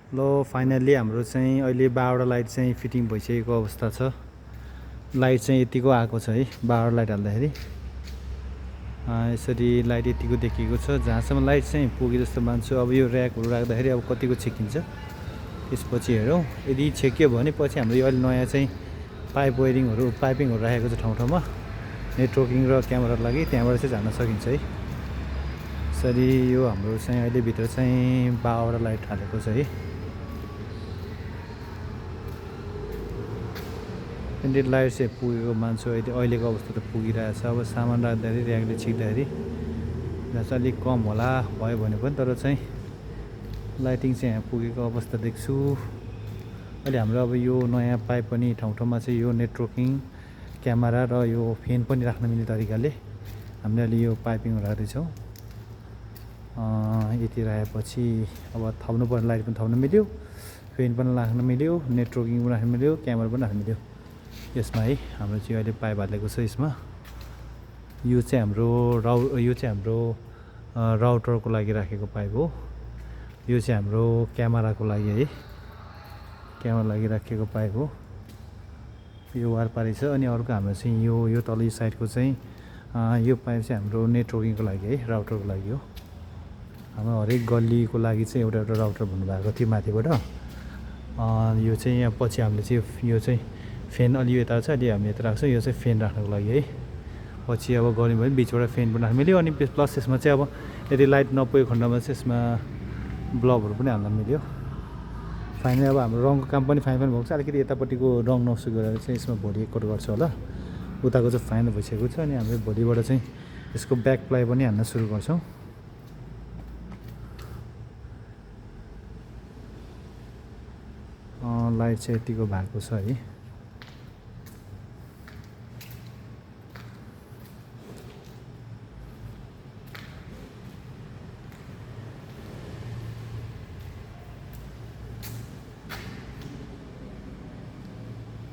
ल फाइनल्ली हाम्रो चाहिँ अहिले 12वटा लाइट चाहिँ फिटिङ भइसकेको अवस्था छ। लाइट चाहिँ यतिको आएको छ है 12 लाइट हाल्दाखेरि। यसरी लाइट यतिको देखिएको छ। जहाँसम्म लाइट चाहिँ पुगे जस्तो मान्छु। अब यो ऱ्याकहरू राख्दाखेरि अब कतिको छेकिन्छ त्यसपछि हेरौँ। यदि छेकियो भने पछि हाम्रो यो अहिले नयाँ चाहिँ पाइपिङहरू राखेको छ ठाउँ ठाउँमा नेटवर्किङ र क्यामेराको लागि, त्यहाँबाट चाहिँ जान सकिन्छ है। यसरी यो हाम्रो चाहिँ अहिले भित्र चाहिँ 12वटा लाइट हालेको छ है। इन्डेड लाइट चाहिँ पुगेको मान्छु। अहिलेको अवस्था त पुगिरहेछ। अब सामान राख्दाखेरि ऱ्याकले छिक्दाखेरि जहाँ चाहिँ अलिक कम होला भयो भने पनि, तर चाहिँ लाइटिङ चाहिँ यहाँ पुगेको अवस्था देख्छु। अहिले हाम्रो अब यो नयाँ पाइप पनि ठाउँ ठाउँमा चाहिँ यो नेटवर्किङ क्यामेरा र यो फ्यान पनि राख्न मिल्ने तरिकाले हामीले अहिले यो पाइपिङ राख्दैछौँ। यति राखेपछि अब थप्नु पर्ने लाइट पनि थप्न मिल्यो, फ्यान पनि राख्न मिल्यो, नेटवर्किङ पनि राख्न मिल्यो, क्यामेरा पनि राख्न मिल्यो यसमा है। हाम्रो चाहिँ अहिले पाइप हालेको छ यसमा। यो चाहिँ हाम्रो राउटरको लागि राखेको पाइप हो। यो चाहिँ हाम्रो क्यामेराको लागि है, क्यामेरा लागि राखेको पाइप हो। यो वारपारी छ। अनि अर्को हाम्रो चाहिँ यो तल साइडको चाहिँ यो पाइप चाहिँ हाम्रो नेटवर्किङको लागि है, राउटरको लागि हो। हाम्रो हरेक गल्लीको लागि चाहिँ एउटा राउटर भन्नुभएको थियो माथिबाट। यो चाहिँ यहाँ पछि हामीले चाहिँ यो चाहिँ फ्यान अलि यता छ, अलि हामी यता राख्छौँ। यो चाहिँ फ्यान राख्नको लागि है। पछि अब गर्यो भने बिचबाट फ्यान पनि राख्न मिल्यो। अनि प्लस यसमा चाहिँ अब यदि लाइट नपुगेको खण्डमा चाहिँ यसमा बल्बहरू पनि हाल्न मिल्यो। फाइनली अब हाम्रो रङको काम पनि फाइन भएको छ। अलिकति यतापट्टिको रङ नसु गरेर चाहिँ यसमा भोलि एकपल्ट गर्छ होला। उताको चाहिँ फाइनल भइसकेको छ। अनि हामीले भोलिबाट चाहिँ यसको ब्याक प्लाई पनि हान्न सुरु गर्छौँ। लाइट चाहिँ यतिको भएको छ है।